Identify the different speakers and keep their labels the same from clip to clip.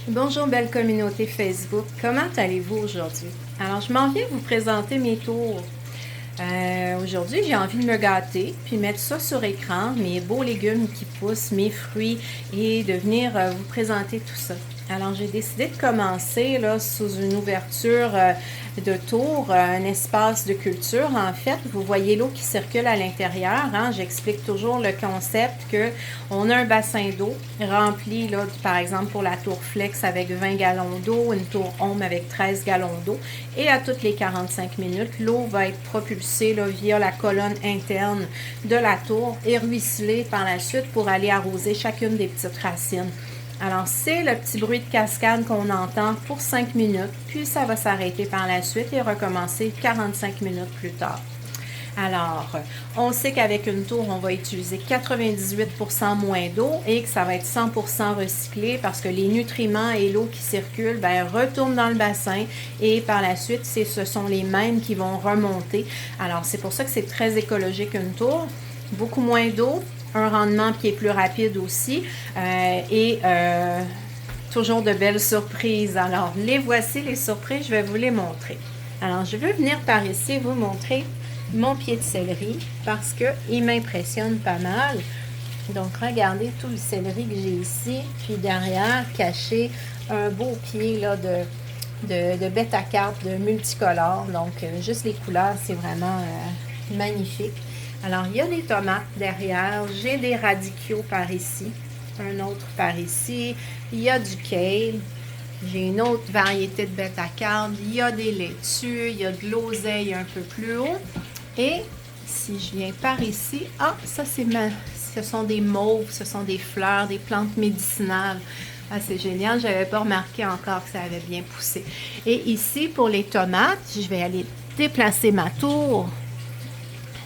Speaker 1: Bonjour belle communauté Facebook, comment allez-vous aujourd'hui? Alors je m'en viens vous présenter mes tours. Aujourd'hui j'ai envie de me gâter puis mettre ça sur écran, mes beaux légumes qui poussent, mes fruits et de venir vous présenter tout ça. Alors j'ai décidé de commencer là sous une ouverture de tour, un espace de culture en fait. Vous voyez l'eau qui circule à l'intérieur, hein? J'explique toujours le concept que on a un bassin d'eau rempli là, par exemple pour la tour Flex avec 20 gallons d'eau, une tour Home avec 13 gallons d'eau et à toutes les 45 minutes, l'eau va être propulsée là, via la colonne interne de la tour et ruisseler par la suite pour aller arroser chacune des petites racines. Alors, c'est le petit bruit de cascade qu'on entend pour 5 minutes, puis ça va s'arrêter par la suite et recommencer 45 minutes plus tard. Alors, on sait qu'avec une tour, on va utiliser 98% moins d'eau et que ça va être 100% recyclé parce que les nutriments et l'eau qui circulent retournent dans le bassin et par la suite, ce sont les mêmes qui vont remonter. Alors, c'est pour ça que c'est très écologique une tour. Beaucoup moins d'eau, un rendement qui est plus rapide aussi et toujours de belles surprises. Alors, les voici les surprises, je vais vous les montrer. Alors, je veux venir par ici vous montrer mon pied de céleri parce qu'il m'impressionne pas mal. Donc, regardez tout le céleri que j'ai ici. Puis derrière, caché, un beau pied là, de bêta-carpe, de multicolore. Donc, juste les couleurs, c'est vraiment magnifique. Alors, il y a des tomates derrière. J'ai des radicchios par ici. Un autre par ici. Il y a du kale. J'ai une autre variété de bêta-carpe. Il y a des laitues. Il y a de l'oseille un peu plus haut. Et si je viens par ici, ça ce sont des mauves, ce sont des fleurs, des plantes médicinales. Ah, c'est génial, je n'avais pas remarqué encore que ça avait bien poussé. Et ici, pour les tomates, je vais aller déplacer ma tour.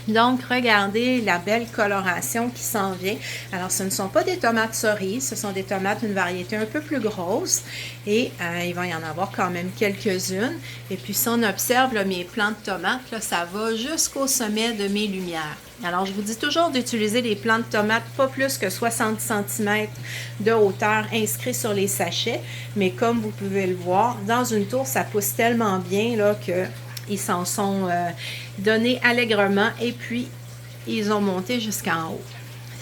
Speaker 1: Donc, regardez la belle coloration qui s'en vient. Alors, ce ne sont pas des tomates cerises, ce sont des tomates d'une variété un peu plus grosse. Et il va y en avoir quand même quelques-unes. Et puis, si on observe là, mes plants de tomates, là, ça va jusqu'au sommet de mes lumières. Alors, je vous dis toujours d'utiliser des plants de tomates pas plus que 60 cm de hauteur inscrits sur les sachets. Mais comme vous pouvez le voir, dans une tour, ça pousse tellement bien là, que ils s'en sont donnés allègrement et puis ils ont monté jusqu'en haut.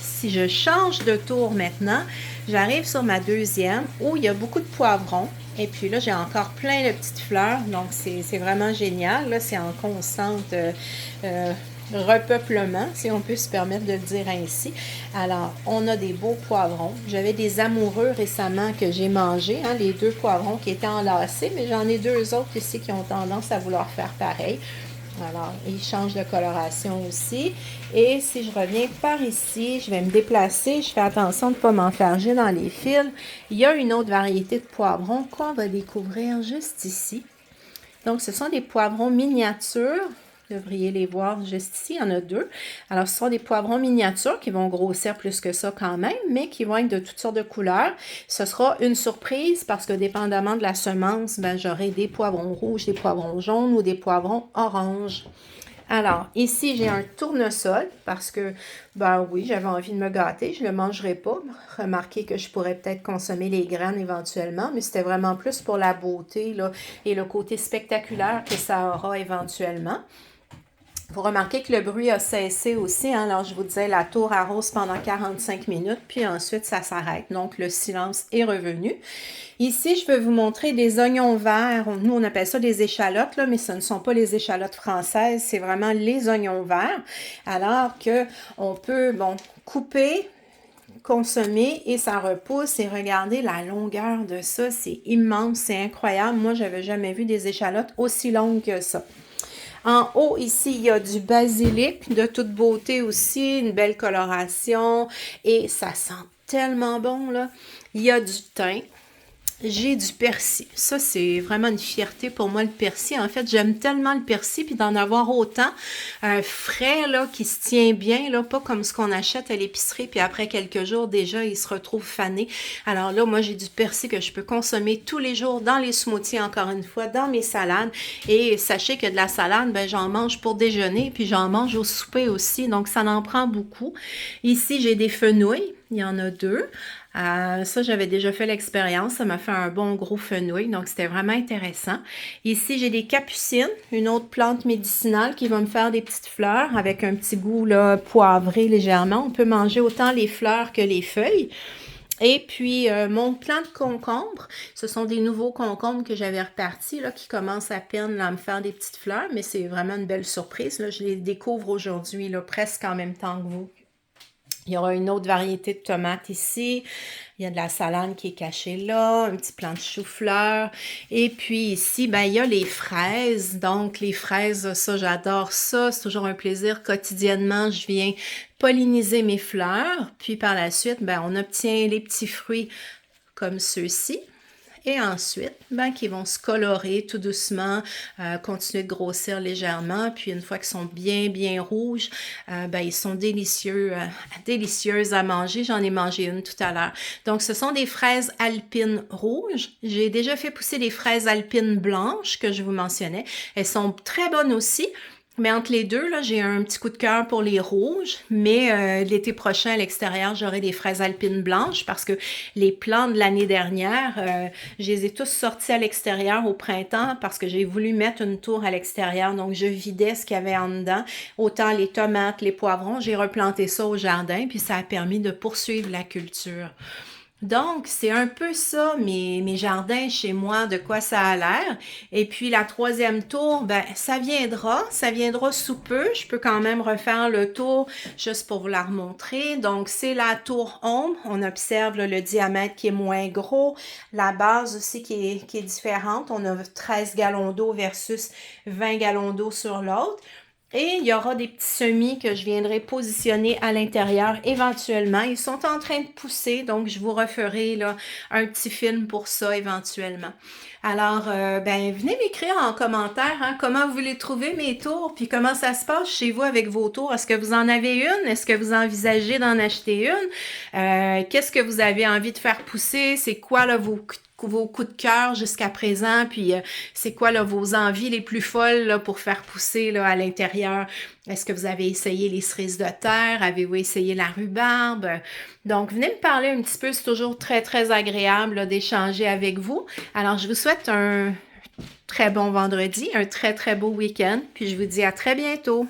Speaker 1: Si je change de tour maintenant, j'arrive sur ma deuxième où il y a beaucoup de poivrons. Et puis là, j'ai encore plein de petites fleurs. Donc, c'est vraiment génial. Là, c'est en constante repeuplement, si on peut se permettre de le dire ainsi. Alors, on a des beaux poivrons. J'avais des amoureux récemment que j'ai mangés, hein, les 2 poivrons qui étaient enlacés, mais j'en ai 2 autres ici qui ont tendance à vouloir faire pareil. Alors, ils changent de coloration aussi. Et si je reviens par ici, je vais me déplacer. Je fais attention de ne pas m'enfarger dans les fils. Il y a une autre variété de poivrons qu'on va découvrir juste ici. Donc, ce sont des poivrons miniatures. Vous devriez les voir juste ici, il y en a 2. Alors, ce sont des poivrons miniatures qui vont grossir plus que ça quand même, mais qui vont être de toutes sortes de couleurs. Ce sera une surprise parce que dépendamment de la semence, j'aurai des poivrons rouges, des poivrons jaunes ou des poivrons oranges. Alors, ici, j'ai un tournesol parce que, oui, j'avais envie de me gâter. Je ne le mangerai pas. Remarquez que je pourrais peut-être consommer les graines éventuellement, mais c'était vraiment plus pour la beauté là, et le côté spectaculaire que ça aura éventuellement. Vous remarquez que le bruit a cessé aussi. Hein? Alors, je vous disais, la tour arrose pendant 45 minutes, puis ensuite, ça s'arrête. Donc, le silence est revenu. Ici, je vais vous montrer des oignons verts. Nous, on appelle ça des échalotes, là, mais ce ne sont pas les échalotes françaises. C'est vraiment les oignons verts. Alors qu'on peut, couper, consommer et ça repousse. Et regardez la longueur de ça. C'est immense, c'est incroyable. Moi, je n'avais jamais vu des échalotes aussi longues que ça. En haut, ici, il y a du basilic de toute beauté aussi, une belle coloration et ça sent tellement bon, là. Il y a du thym. J'ai du persil. Ça, c'est vraiment une fierté pour moi, le persil. En fait, j'aime tellement le persil, puis d'en avoir autant frais, là, qui se tient bien, là, pas comme ce qu'on achète à l'épicerie, puis après quelques jours, déjà, il se retrouve fané. Alors là, moi, j'ai du persil que je peux consommer tous les jours dans les smoothies, encore une fois, dans mes salades. Et sachez que de la salade, j'en mange pour déjeuner, puis j'en mange au souper aussi, donc ça en prend beaucoup. Ici, j'ai des fenouils. Il y en a 2. Ça, j'avais déjà fait l'expérience. Ça m'a fait un bon gros fenouil, donc c'était vraiment intéressant. Ici, j'ai des capucines, une autre plante médicinale qui va me faire des petites fleurs avec un petit goût là, poivré légèrement. On peut manger autant les fleurs que les feuilles. Et puis, mon plant de concombre, ce sont des nouveaux concombres que j'avais repartis, là, qui commencent à peine là, à me faire des petites fleurs, mais c'est vraiment une belle surprise. Là. Je les découvre aujourd'hui, là, presque en même temps que vous. Il y aura une autre variété de tomates ici. Il y a de la salade qui est cachée là, un petit plant de chou-fleur. Et puis ici, ben, il y a les fraises. Donc, les fraises, ça, j'adore ça. C'est toujours un plaisir. Quotidiennement, je viens polliniser mes fleurs. Puis par la suite, ben, on obtient les petits fruits comme ceux-ci. Et ensuite, ben, qui vont se colorer tout doucement, continuer de grossir légèrement. Puis une fois qu'ils sont bien, bien rouges, ben, ils sont délicieux, délicieuses à manger. J'en ai mangé une tout à l'heure. Donc, ce sont des fraises alpines rouges. J'ai déjà fait pousser des fraises alpines blanches que je vous mentionnais. Elles sont très bonnes aussi. Mais entre les deux, là, j'ai un petit coup de cœur pour les rouges, mais l'été prochain, à l'extérieur, j'aurai des fraises alpines blanches parce que les plants de l'année dernière, je les ai tous sortis à l'extérieur au printemps parce que j'ai voulu mettre une tour à l'extérieur. Donc, je vidais ce qu'il y avait en dedans. Autant les tomates, les poivrons, j'ai replanté ça au jardin, puis ça a permis de poursuivre la culture. Donc, c'est un peu ça, mes jardins chez moi, de quoi ça a l'air. Et puis, la troisième tour, ben, ça viendra sous peu. Je peux quand même refaire le tour juste pour vous la remontrer. Donc, c'est la tour ombre. On observe là, le diamètre qui est moins gros. La base aussi qui est différente. On a 13 gallons d'eau versus 20 gallons d'eau sur l'autre. Et il y aura des petits semis que je viendrai positionner à l'intérieur éventuellement. Ils sont en train de pousser, donc je vous referai là, un petit film pour ça éventuellement. Alors, ben, venez m'écrire en commentaire hein, comment vous les trouvez mes tours, puis comment ça se passe chez vous avec vos tours. Est-ce que vous en avez une? Est-ce que vous envisagez d'en acheter une? Qu'est-ce que vous avez envie de faire pousser? C'est quoi là, vos coups de cœur jusqu'à présent, puis c'est quoi là, vos envies les plus folles là, pour faire pousser là, à l'intérieur? Est-ce que vous avez essayé les cerises de terre? Avez-vous essayé la rhubarbe? Donc, venez me parler un petit peu, c'est toujours très, très agréable là, d'échanger avec vous. Alors, je vous souhaite un très bon vendredi, un très, très beau week-end, puis je vous dis à très bientôt.